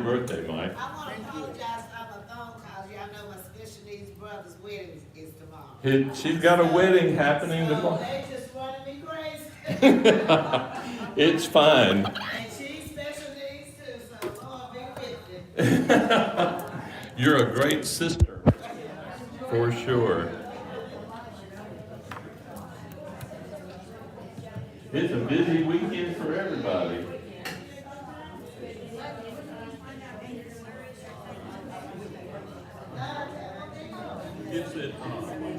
birthday, Mike. I want to apologize for my phone calls. Y'all know my special needs brother's wedding is tomorrow. She's got a wedding happening So tomorrow. they just running me crazy. It's fine. And she's special needs too, so Lord be with you. You're a great sister, for sure. It's a busy weekend for everybody. It's at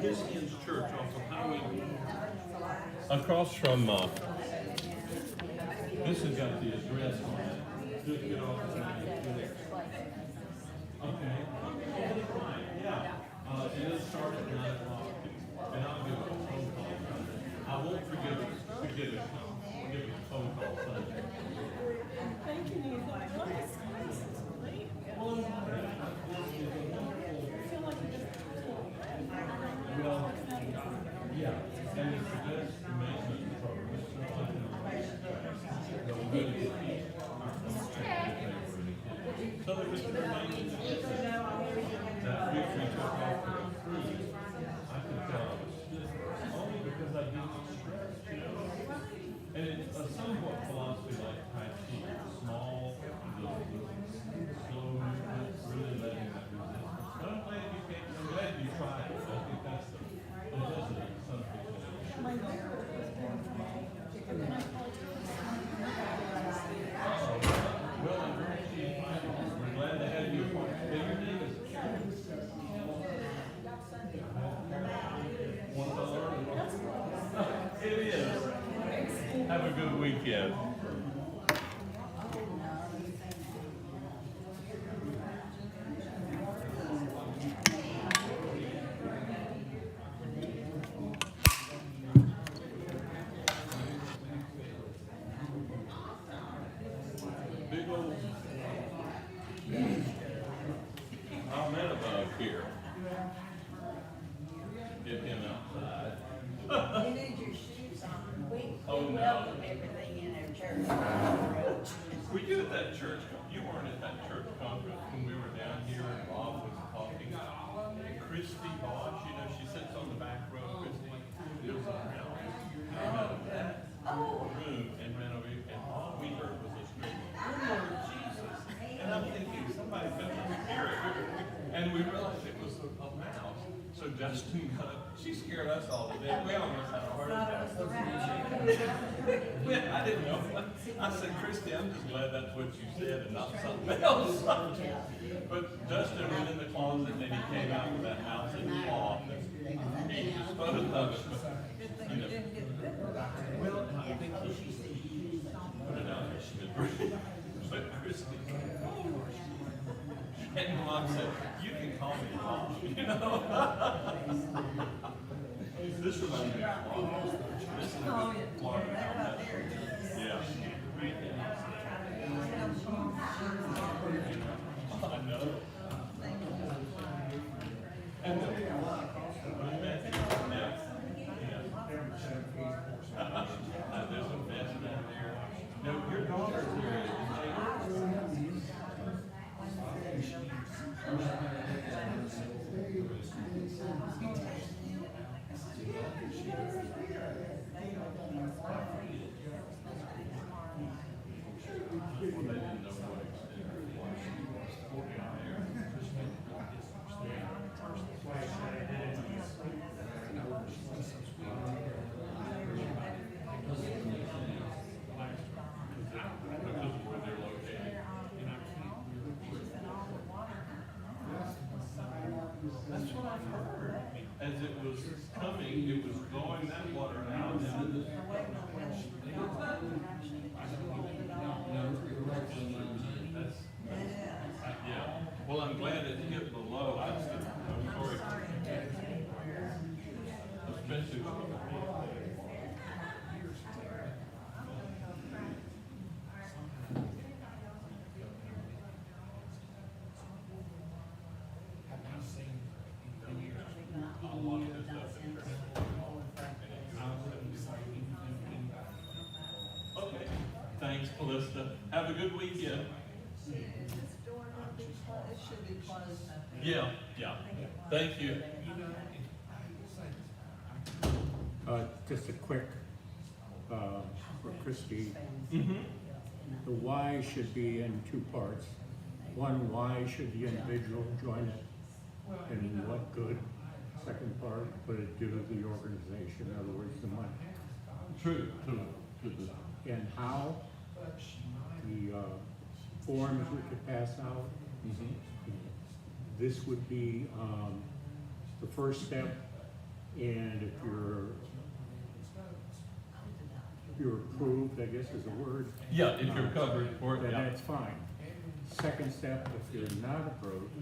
Hiskins Church off of Highway. Across from, this has got the address on it. Just get off the okay. Right, yeah. And it'll start at 9 o'clock. And I'll give a phone call. I won't forget it. I'll give you a phone call Sunday. Well, yeah, and it's the best maintenance program. So there was the maintenance that week we took off for a cruise. I could tell I was stiff, only because I didn't stress, you know. And it's a somewhat philosophy like Tai Chi, small, slow movement, really letting that resistance. But I'm glad you came, I'm glad you tried it. I think that's the, it is something. Well, I'm very we're glad to have you. And your name is Karen. Want to learn? It is. Have a good weekend. Big old Ahmedabad here. Get him outside. You need your shoes on. We Oh, no. welcome everything in our church. Were you at that church? You weren't at that church conference when we were down here and Bob was talking. Christy Bosch, you know, she sits on the back row. Christy, it was around. Came out of that room and ran over here, and all we heard was a scream, "Lord Jesus!" And I'm thinking somebody felt the spirit. And we realized it was a mouse. So Justin got up. She scared us all to death. We almost had a heart attack. I didn't know. I said, Christy, I'm just glad that's what you said and not something else. But Justin went in the closet and then he came out with that mouse in his paw. And he disposed of it. But, you know. Well, I think he put it out there. She did. But Christy, and Mom said, you can call me Mom, you know? This reminds me of Florida. This is Florida. Yeah. I know. And then, yeah. There's some mess down there. Now, your daughter's here. That's what I've heard. As it was coming, it was blowing that water out and then this. Yeah. Well, I'm glad it hit below. I'm sorry. Especially with the Okay, thanks, Callista. Have a good weekend. This should be closed. Yeah, yeah. Thank you. Just a quick, for Christie, Mm-hmm. the why should be in two parts. One, why should the individual join it, and what good? Second part, what it do to the organization, in other words, the money. True, true. And how, the forms we could pass out. Mm-hmm. This would be, the first step, and if you're approved, I guess is a word, Yeah, if you're covered for it, then yeah. that's fine. Second step, if you're not approved,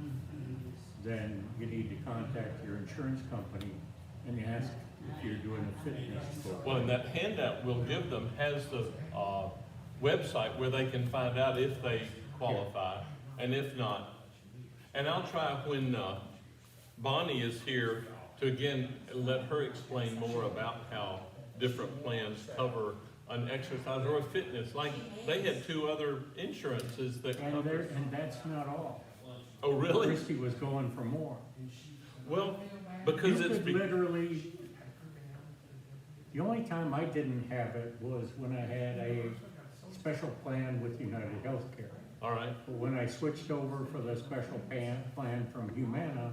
then you need to contact your insurance company and ask if you're doing a fitness program. Well, and that handout we'll give them has the website where they can find out if they qualify, and if not. And I'll try when Bonnie is here to again let her explain more about how different plans cover an exercise or a fitness. Like they had 2 other insurances that And cover. and that's not all. Oh, really? Christie was going for more. Well, because You it's could literally, the only time I didn't have it was when I had a special plan with United Healthcare. all right. But when I switched over for the special plan from Humana,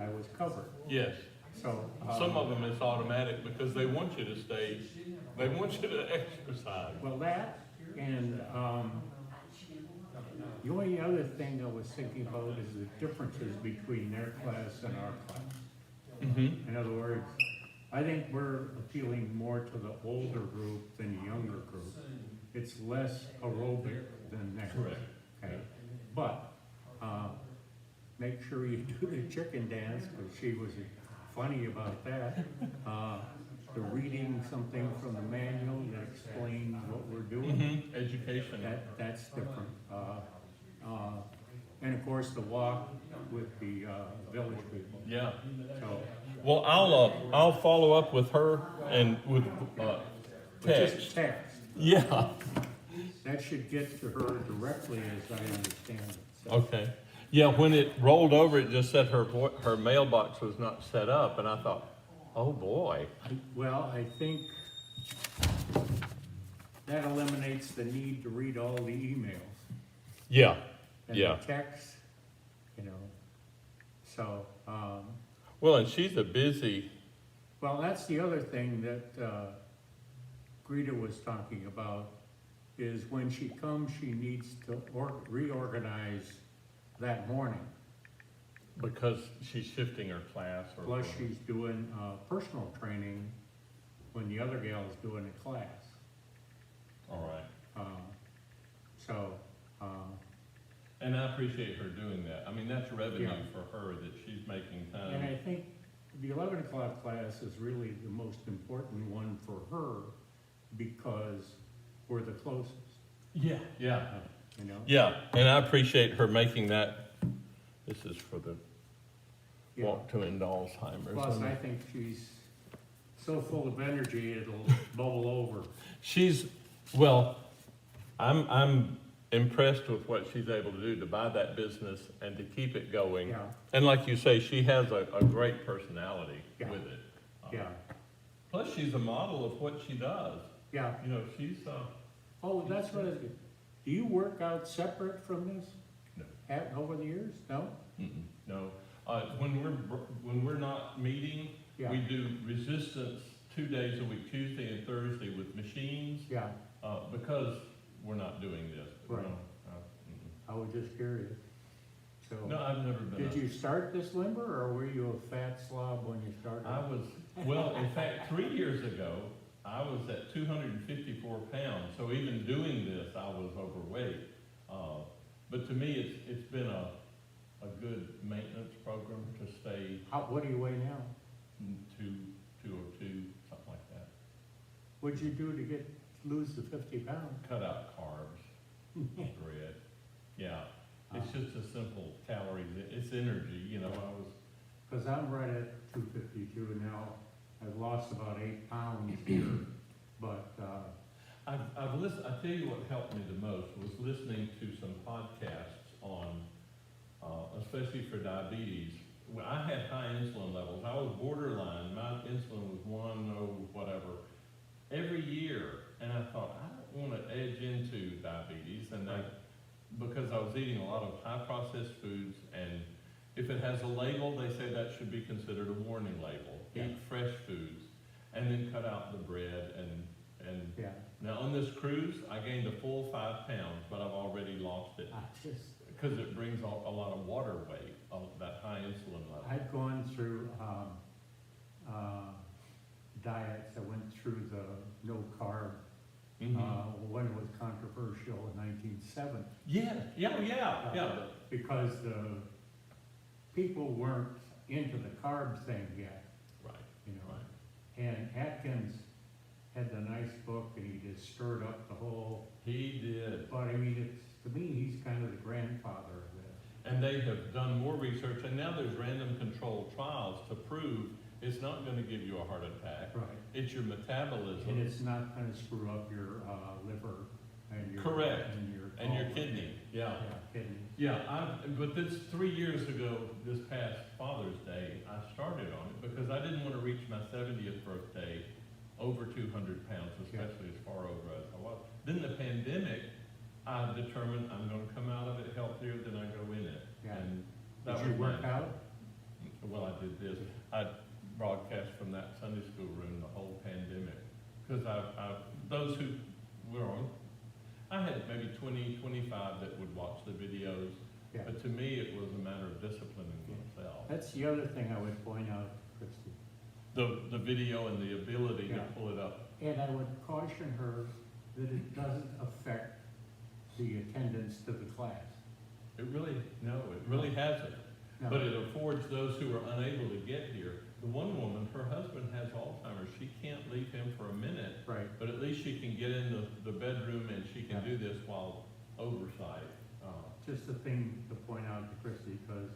I was covered. Yes. So. Some of them it's automatic because they want you to stay. They want you to exercise. Well, that, and, the only other thing I was thinking about is the differences between their class and our class. Mm-hmm. In other words, I think we're appealing more to the older group than the younger group. It's less aerobic than theirs. Correct. Okay, but, make sure you do the chicken dance, because she was funny about that. The reading something from the manual that explains what we're doing. Mm-hmm. Education. That's different. And of course, the walk with the village people. Yeah. So, Well, I'll follow up with her and with just text. text. Yeah. That should get to her directly, as I understand it. So, Okay. Yeah. When it rolled over, it just said her mailbox was not set up, and I thought, oh boy. Well, I think that eliminates the need to read all the emails Yeah. and Yeah. the texts, you know. So, Well, and she's a busy. well, that's the other thing that Greta was talking about, is when she comes, she needs to reorganize that morning. Because she's shifting her class or. Plus, she's doing personal training when the other gal's doing a class. All right. So, And I appreciate her doing that. I mean, that's revenue Yeah. for her that she's making and I time. think the 11 o'clock class is really the most important one for her, because we're the closest, Yeah. Yeah. you know? Yeah. And I appreciate her making that. This is for the Yeah. walk to end Alzheimer's. Plus, I think she's so full of energy, it'll bubble over. She's, well, I'm impressed with what she's able to do to buy that business and to keep it going. Yeah, And like you say, she has a great personality Yeah. with it. yeah, Plus, she's a model of what she does. yeah. You know, she's, Oh, that's what it is. Do you work out separate from this? No. Over the years? No? no. When we're not meeting, Yeah, we do resistance 2 days a week, Tuesday and Thursday with machines, yeah. because we're not doing this. Right. No, I was just curious. So, no, I've never been. did you start this limber, or were you a fat slob when you started? I was, well, in fact, 3 years ago, I was at 254 pounds, so even doing this, I was overweight. But to me, it's been a good maintenance program to stay What do you weigh now? 202, something like that. What'd you do to lose the 50 pounds? Cut out carbs, bread. Yeah, it's just a simple calories, it's energy, you know, I was, Because I'm right at 252 now. I've lost about 8 pounds here, but, I've listened, I tell you what helped me the most was listening to some podcasts on especially for diabetes. When I had high insulin levels. I was borderline. My insulin was 1, whatever, every year. And I thought, I don't want to edge into diabetes. And because I was eating a lot of high processed foods, and if it has a label, they say that should be considered a warning label. Yeah. Eat fresh foods, and then cut out the bread and Yeah, now on this cruise, I gained a full 5 pounds, but I've already lost it I just, because it brings a lot of water weight, that high insulin level. I've gone through, diets. I went through the no carb, Mhm. one was controversial in 1970. Yeah. Because the people weren't into the carb thing yet, Right, you know. right. And Atkins had the nice book and he just stirred up the whole, He did. but I mean, it's, to me, he's kind of the grandfather of this. And they have done more research, and now there's random controlled trials to prove it's not gonna give you a heart attack. Right. It's your metabolism. And it's not gonna screw up your, liver and your. Correct. And your. And your gallbladder. kidney, yeah. Yeah, kidney. Yeah, but this 3 years ago, this past Father's Day, I started on it because I didn't want to reach my 70th birthday over 200 pounds, especially as far over as I was. Then the pandemic, I determined I'm going to come out of it healthier than I go in it. Yeah. And that Did you was work my- out? Well, I did this. I broadcast from that Sunday school room the whole pandemic. Because those who were on, I had maybe 20, 25 that would watch the videos. Yeah. But to me, it was a matter of disciplining themselves. That's the other thing I would point out, Christie. The video and the ability to Yeah. pull it up. And I would caution her that it doesn't affect the attendance to the class. It really hasn't. No. But it affords those who are unable to get here. The one woman, her husband has Alzheimer's. She can't leave him for a minute, Right, but at least she can get in the bedroom and she can Yeah. do this while oversight. just a thing to point out to Christie, because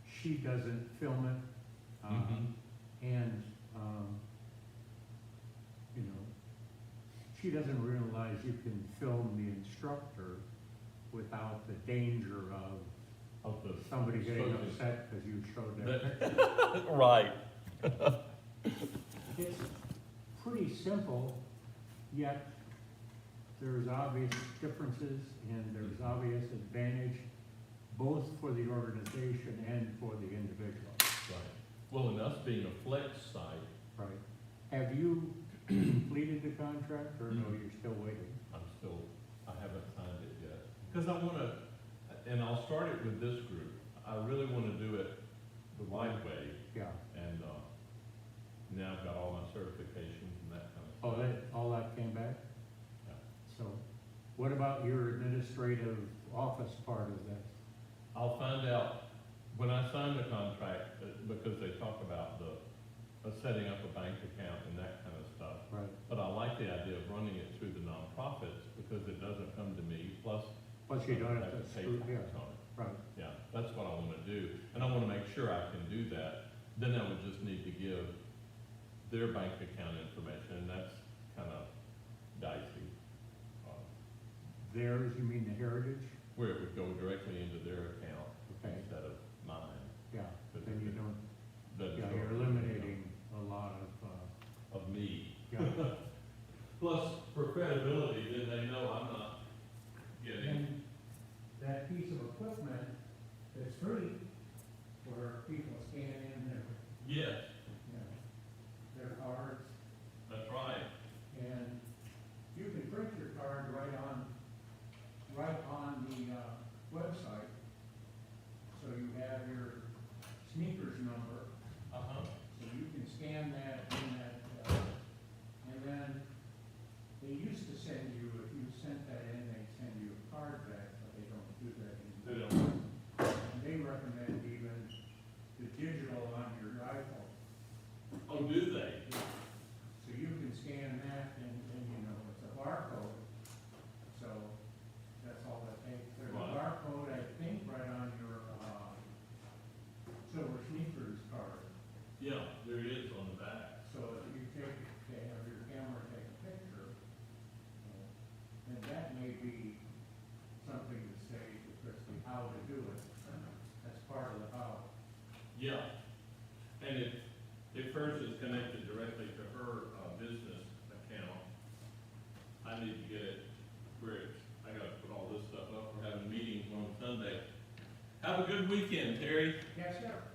she doesn't film it. Mhm. And, you know, she doesn't realize you can film the instructor without the danger of Of the somebody getting exposure. upset because you showed that That- picture. Right. It's pretty simple, yet there's obvious differences and there's obvious advantage, both for the organization and for the individual. Right. Well, and us being a flex site, Right. Have you completed the contract, or no, you're still waiting? I haven't signed it yet. Because I want to, and I'll start it with this group. I really want to do it the right way. Yeah. And now I've got all my certifications and that kind of Oh, stuff. all that came back? Yeah. So, what about your administrative office part of this? I'll find out when I sign the contract, because they talk about setting up a bank account and that kind of stuff. Right. But I like the idea of running it through the nonprofits because it doesn't come to me, plus Plus, you don't have to pay screw, yeah, tax on it. right. Yeah, that's what I want to do, and I want to make sure I can do that. Then I would just need to give their bank account information, and that's kind of dicey. Theirs, you mean the Heritage? Where it would go directly into their account Okay, instead of mine. yeah, then you don't, Doesn't yeah, go you're through, eliminating a lot of, Of me. yeah. Plus, for credibility, then they know I'm not getting, And that piece of equipment is free, where people scan in their, yes, you know, their cards, that's right. and you can print your card right on the, website. So you have your sneakers number, Uh-huh. so you can scan that in that, and then they used to send you, if you Yeah, and if hers is connected directly to her, business account, I need to get it correct. I gotta put all this stuff up, we're having meetings on Sunday. Have a good weekend, Terry. Yes, sir.